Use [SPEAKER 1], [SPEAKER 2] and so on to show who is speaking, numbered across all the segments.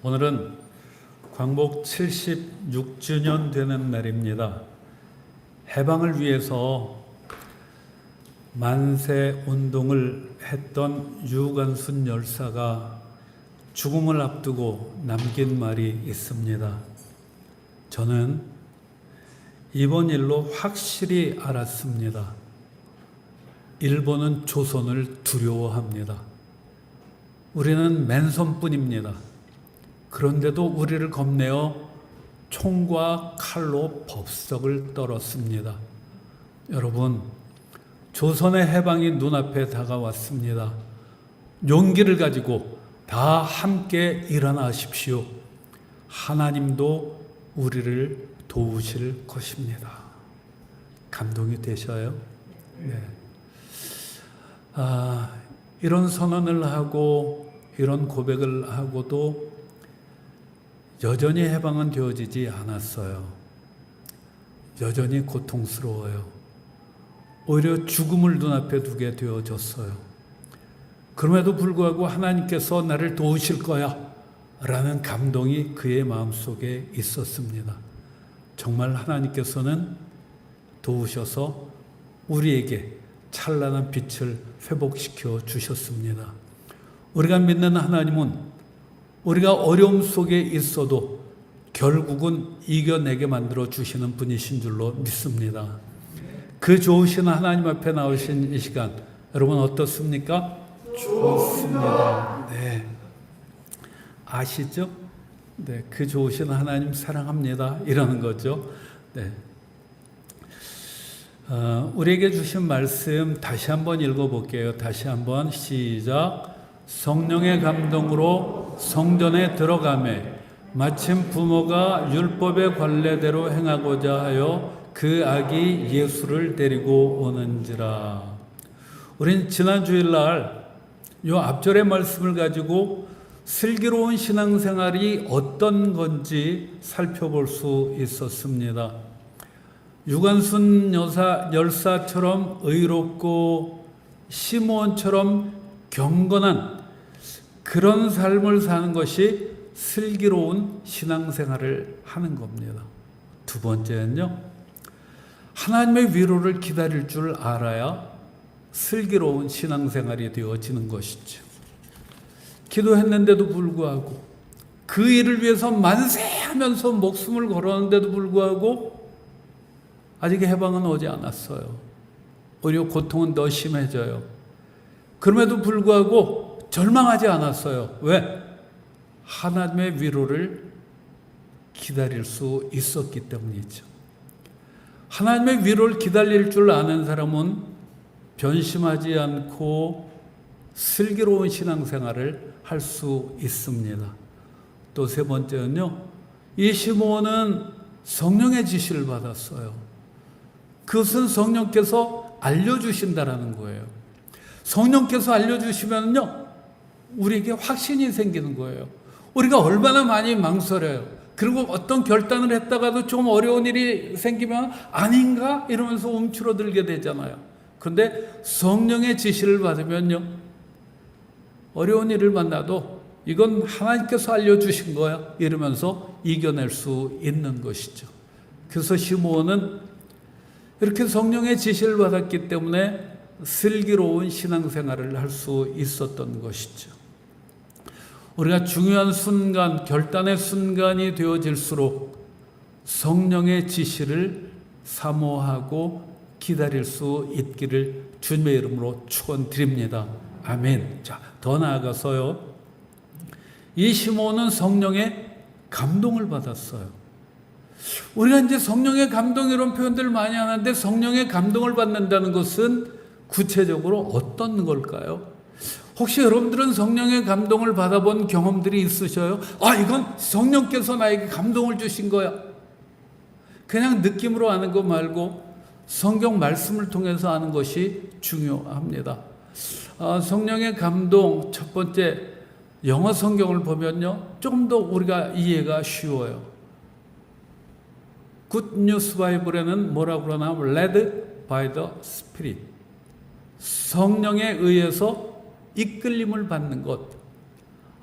[SPEAKER 1] 오늘은 광복 76주년 되는 날입니다. 해방을 위해서 만세 운동을 했던 유관순 열사가 죽음을 앞두고 남긴 말이 있습니다. 저는 이번 일로 확실히 알았습니다. 일본은 조선을 두려워합니다. 우리는 맨손뿐입니다. 그런데도 우리를 겁내어 총과 칼로 법석을 떨었습니다. 여러분, 조선의 해방이 눈앞에 다가왔습니다. 용기를 가지고 다 함께 일어나십시오. 하나님도 우리를 도우실 것입니다. 감동이 되셔요? 네. 이런 선언을 하고 이런 고백을 하고도 여전히 해방은 되어지지 않았어요. 여전히 고통스러워요. 오히려 죽음을 눈앞에 두게 되어졌어요. 그럼에도 불구하고 하나님께서 나를 도우실 거야 라는 감동이 그의 마음속에 있었습니다. 정말 하나님께서는 도우셔서 우리에게 찬란한 빛을 회복시켜 주셨습니다. 우리가 믿는 하나님은 우리가 어려움 속에 있어도 결국은 이겨내게 만들어 주시는 분이신 줄로 믿습니다. 그 좋으신 하나님 앞에 나오신 이 시간, 여러분 어떻습니까? 좋습니다. 네. 아시죠? 네. 그 좋으신 하나님 사랑합니다. 이러는 거죠. 네. 우리에게 주신 말씀 다시 한번 읽어볼게요. 다시 한번 시작. 성령의 감동으로 성전에 들어가매 마침 부모가 율법의 관례대로 행하고자 하여 그 아기 예수를 데리고 오는지라. 우린 지난 주일날 이 앞절의 말씀을 가지고 슬기로운 신앙생활이 어떤 건지 살펴볼 수 있었습니다. 유관순 열사처럼 의롭고 시므온처럼 경건한 그런 삶을 사는 것이 슬기로운 신앙생활을 하는 겁니다. 두 번째는요, 하나님의 위로를 기다릴 줄 알아야 슬기로운 신앙생활이 되어지는 것이죠. 기도했는데도 불구하고 그 일을 위해서 만세하면서 목숨을 걸었는데도 불구하고 아직 해방은 오지 않았어요. 오히려 고통은 더 심해져요. 그럼에도 불구하고 절망하지 않았어요. 왜? 하나님의 위로를 기다릴 수 있었기 때문이죠. 하나님의 위로를 기다릴 줄 아는 사람은 변심하지 않고 슬기로운 신앙생활을 할 수 있습니다. 또 세 번째는요, 이 시므온은 성령의 지시를 받았어요. 그것은 성령께서 알려주신다라는 거예요. 성령께서 알려주시면요, 우리에게 확신이 생기는 거예요. 우리가 얼마나 많이 망설여요. 그리고 어떤 결단을 했다가도 좀 어려운 일이 생기면 아닌가? 이러면서 움츠러들게 되잖아요. 그런데 성령의 지시를 받으면요, 어려운 일을 만나도 이건 하나님께서 알려주신 거야 이러면서 이겨낼 수 있는 것이죠. 그래서 시므온은 이렇게 성령의 지시를 받았기 때문에 슬기로운 신앙생활을 할 수 있었던 것이죠. 우리가 중요한 순간, 결단의 순간이 되어질수록 성령의 지시를 사모하고 기다릴 수 있기를 주님의 이름으로 축원드립니다. 아멘. 자, 더 나아가서요, 이 시므온은 성령의 감동을 받았어요. 우리가 이제 성령의 감동 이런 표현들을 많이 하는데 성령의 감동을 받는다는 것은 구체적으로 어떤 걸까요? 혹시 여러분들은 성령의 감동을 받아본 경험들이 있으셔요? 이건 성령께서 나에게 감동을 주신 거야. 그냥 느낌으로 아는 거 말고 성경 말씀을 통해서 아는 것이 중요합니다. 성령의 감동, 첫 번째, 영어 성경을 보면요, 조금 더 우리가 이해가 쉬워요. 굿 뉴스 바이블에는 뭐라고 그러나? led by the Spirit. 성령에 의해서 이끌림을 받는 것.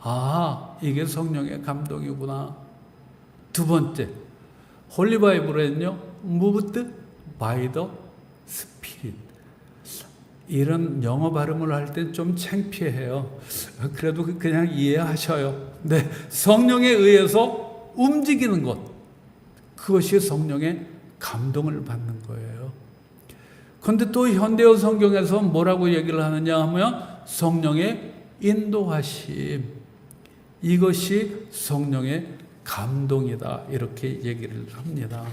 [SPEAKER 1] 아, 이게 성령의 감동이구나. 두 번째, 홀리 바이블에는요, moved by the Spirit. 이런 영어 발음을 할 땐 좀 창피해요. 그래도 그냥 이해하셔요. 네, 성령에 의해서 움직이는 것, 그것이 성령의 감동을 받는 거예요. 그런데 또 현대어 성경에서 뭐라고 얘기를 하느냐 하면 성령의 인도하심, 이것이 성령의 감동이다, 이렇게 얘기를 합니다.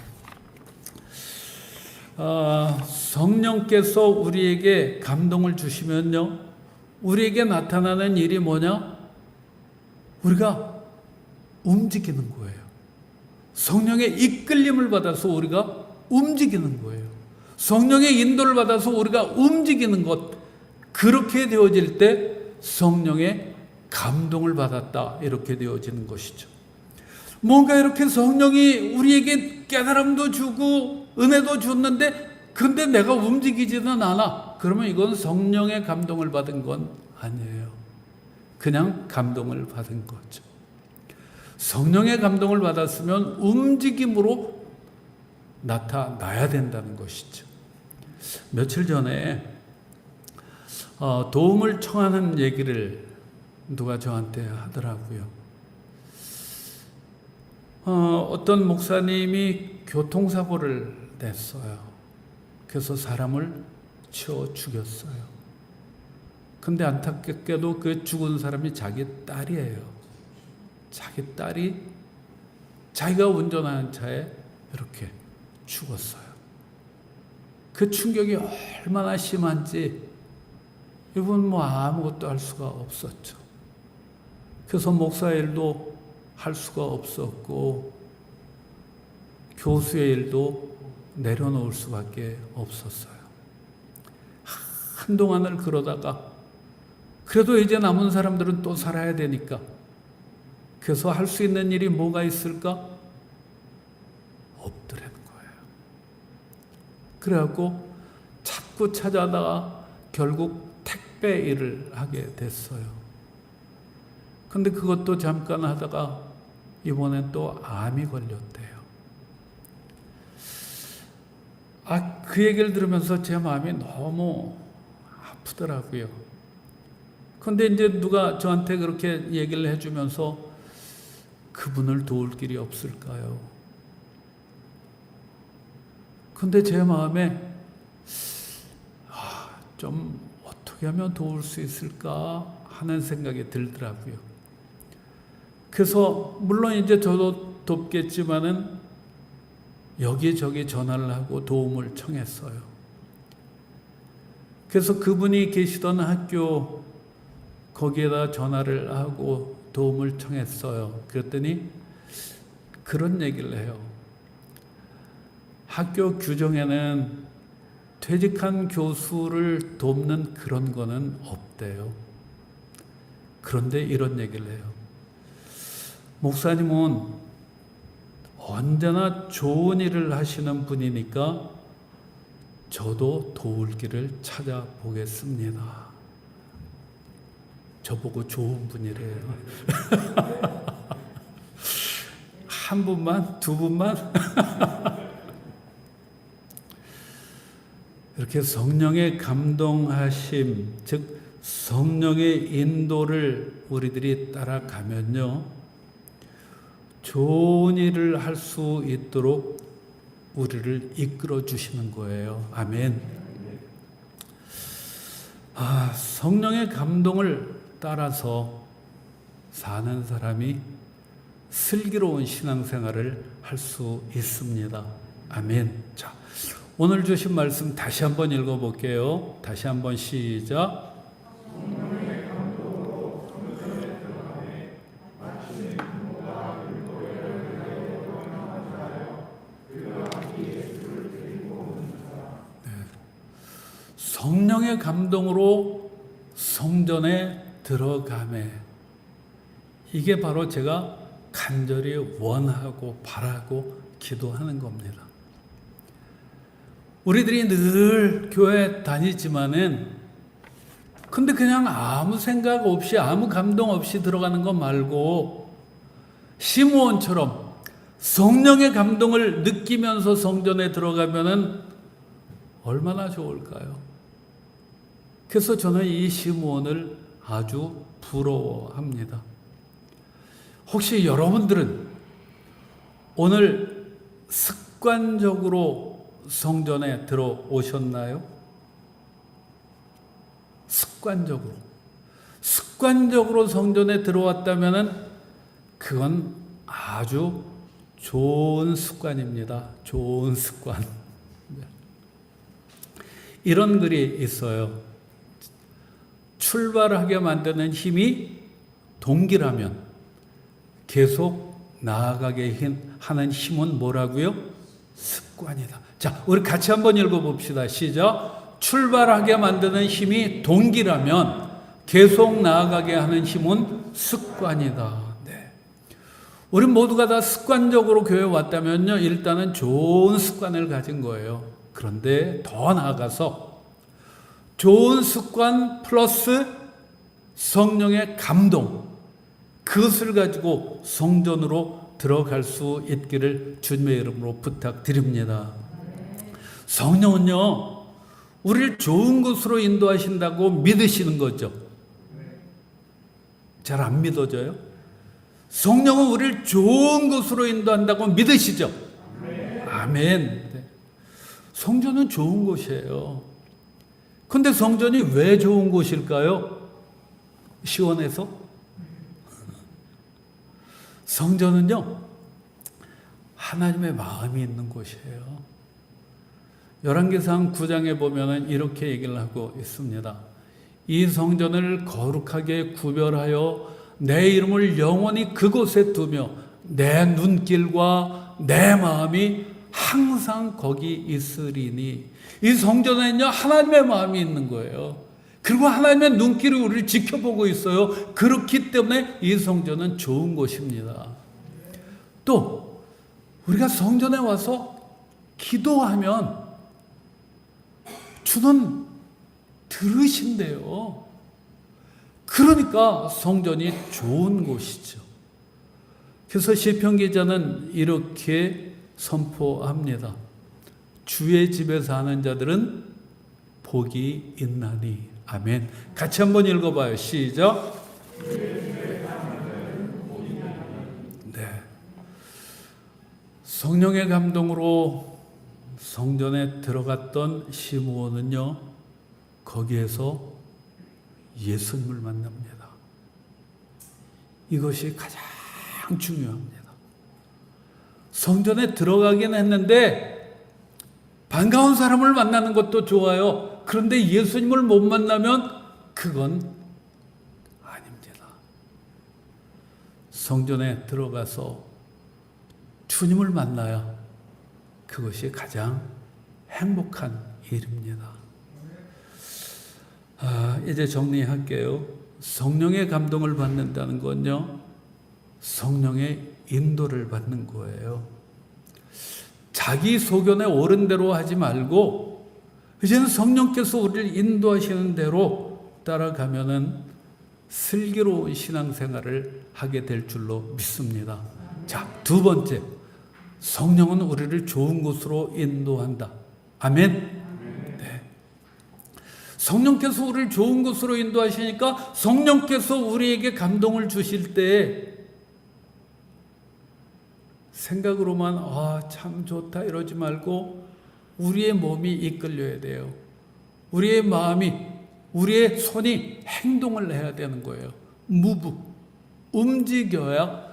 [SPEAKER 1] 성령께서 우리에게 감동을 주시면요, 우리에게 나타나는 일이 뭐냐? 우리가 움직이는 거예요. 성령의 이끌림을 받아서 우리가 움직이는 거예요. 성령의 인도를 받아서 우리가 움직이는 것, 그렇게 되어질 때 성령의 감동을 받았다, 이렇게 되어지는 것이죠. 뭔가 이렇게 성령이 우리에게 깨달음도 주고 은혜도 줬는데 근데 내가 움직이지는 않아. 그러면 이건 성령의 감동을 받은 건 아니에요. 그냥 감동을 받은 거죠. 성령의 감동을 받았으면 움직임으로 나타나야 된다는 것이죠. 며칠 전에 도움을 청하는 얘기를 누가 저한테 하더라고요. 어떤 목사님이 교통사고를 냈어요. 그래서 사람을 치어 죽였어요. 근데 안타깝게도 그 죽은 사람이 자기 딸이에요. 자기 딸이 자기가 운전하는 차에 이렇게 죽었어요. 그 충격이 얼마나 심한지 이분 아무것도 할 수가 없었죠. 그래서 목사 일도 할 수가 없었고 교수의 일도 내려놓을 수밖에 없었어요. 한동안을 그러다가 그래도 이제 남은 사람들은 또 살아야 되니까, 그래서 할 수 있는 일이 뭐가 있을까? 없더라는 거예요. 그래갖고 찾고 찾아다가 결국 택배 일을 하게 됐어요. 근데 그것도 잠깐 하다가 이번엔 또 암이 걸렸대요. 그 얘기를 들으면서 제 마음이 너무 아프더라고요. 근데 이제 누가 저한테 그렇게 얘기를 해주면서 그분을 도울 길이 없을까요? 근데 제 마음에 좀 어떻게 하면 도울 수 있을까 하는 생각이 들더라고요. 그래서 물론 이제 저도 돕겠지만은 여기저기 전화를 하고 도움을 청했어요. 그래서 그분이 계시던 학교 거기에다 전화를 하고 도움을 청했어요. 그랬더니 그런 얘기를 해요. 학교 규정에는 퇴직한 교수를 돕는 그런 거는 없대요. 그런데 이런 얘기를 해요. 목사님은 언제나 좋은 일을 하시는 분이니까 저도 도울 길을 찾아보겠습니다. 저보고 좋은 분이래요. 한 분만? 두 분만? 이렇게 성령의 감동하심, 즉 성령의 인도를 우리들이 따라가면요, 좋은 일을 할 수 있도록 우리를 이끌어 주시는 거예요. 아멘. 성령의 감동을 따라서 사는 사람이 슬기로운 신앙생활을 할 수 있습니다. 아멘. 자, 오늘 주신 말씀 다시 한번 읽어볼게요. 다시 한번 시작. 성령의 감동으로 성전에 들어가매, 이게 바로 제가 간절히 원하고 바라고 기도하는 겁니다. 우리들이 늘 교회 다니지만은 근데 그냥 아무 생각 없이 아무 감동 없이 들어가는 거 말고 시므온처럼 성령의 감동을 느끼면서 성전에 들어가면은 얼마나 좋을까요? 그래서 저는 이 시므온을 아주 부러워합니다. 혹시 여러분들은 오늘 습관적으로 성전에 들어오셨나요? 습관적으로 성전에 들어왔다면 그건 아주 좋은 습관입니다. 좋은 습관. 이런 글이 있어요. 출발하게 만드는 힘이 동기라면 계속 나아가게 하는 힘은 뭐라고요? 습관이다. 자, 우리 같이 한번 읽어봅시다. 시작. 출발하게 만드는 힘이 동기라면 계속 나아가게 하는 힘은 습관이다. 네. 우리 모두가 다 습관적으로 교회에 왔다면요, 일단은 좋은 습관을 가진 거예요. 그런데 더 나아가서 좋은 습관 플러스 성령의 감동, 그것을 가지고 성전으로 들어갈 수 있기를 주님의 이름으로 부탁드립니다. 성령은요, 우리를 좋은 곳으로 인도하신다고 믿으시는 거죠. 잘 안 믿어져요? 성령은 우리를 좋은 곳으로 인도한다고 믿으시죠? 아멘. 성전은 좋은 곳이에요. 근데 성전이 왜 좋은 곳일까요? 시원해서? 성전은요, 하나님의 마음이 있는 곳이에요. 열왕기상 9장에 보면 이렇게 얘기를 하고 있습니다. 이 성전을 거룩하게 구별하여 내 이름을 영원히 그곳에 두며 내 눈길과 내 마음이 항상 거기 있으리니. 이 성전에는요, 하나님의 마음이 있는 거예요. 그리고 하나님의 눈길이 우리를 지켜보고 있어요. 그렇기 때문에 이 성전은 좋은 곳입니다. 또 우리가 성전에 와서 기도하면 주는 들으신대요. 그러니까 성전이 좋은 곳이죠. 그래서 시편 기자는 이렇게 선포합니다. 주의 집에 사는 자들은 복이 있나니. 아멘. 같이 한번 읽어봐요. 시작. 네. 성령의 감동으로 성전에 들어갔던 시므온은요, 거기에서 예수님을 만납니다. 이것이 가장 중요합니다. 성전에 들어가긴 했는데 반가운 사람을 만나는 것도 좋아요. 그런데 예수님을 못 만나면 그건 아닙니다. 성전에 들어가서 주님을 만나야 그것이 가장 행복한 일입니다. 이제 정리할게요. 성령의 감동을 받는다는 건요, 성령의 인도를 받는 거예요. 자기 소견에 옳은 대로 하지 말고 이제는 성령께서 우리를 인도하시는 대로 따라가면은 슬기로운 신앙생활을 하게 될 줄로 믿습니다. 자, 두 번째, 성령은 우리를 좋은 곳으로 인도한다. 아멘. 네. 성령께서 우리를 좋은 곳으로 인도하시니까 성령께서 우리에게 감동을 주실 때 생각으로만 참 좋다 이러지 말고 우리의 몸이 이끌려야 돼요. 우리의 마음이, 우리의 손이 행동을 해야 되는 거예요. 움직여야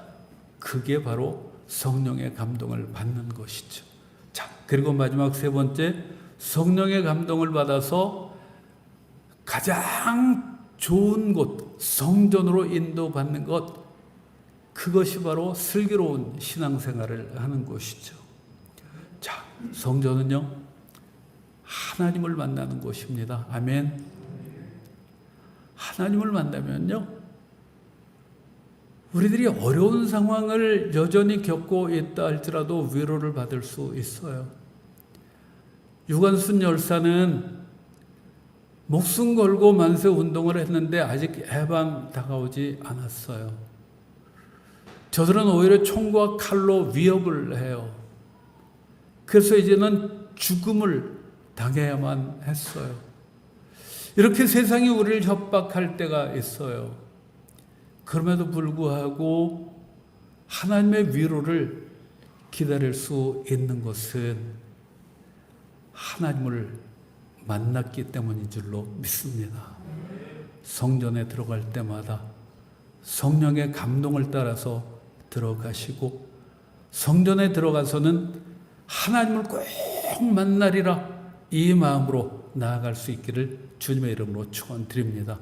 [SPEAKER 1] 그게 바로 성령의 감동을 받는 것이죠. 자, 그리고 마지막 세 번째, 성령의 감동을 받아서 가장 좋은 곳, 성전으로 인도받는 것, 그것이 바로 슬기로운 신앙생활을 하는 것이죠. 자, 성전은요, 하나님을 만나는 곳입니다. 아멘. 하나님을 만나면요, 우리들이 어려운 상황을 여전히 겪고 있다 할지라도 위로를 받을 수 있어요. 유관순 열사는 목숨 걸고 만세 운동을 했는데 아직 해방 다가오지 않았어요. 저들은 오히려 총과 칼로 위협을 해요. 그래서 이제는 죽음을 당해야만 했어요. 이렇게 세상이 우리를 협박할 때가 있어요. 그럼에도 불구하고 하나님의 위로를 기다릴 수 있는 것은 하나님을 만났기 때문인 줄로 믿습니다. 성전에 들어갈 때마다 성령의 감동을 따라서 들어가시고 성전에 들어가서는 하나님을 꼭 만나리라 이 마음으로 나아갈 수 있기를 주님의 이름으로 축원드립니다.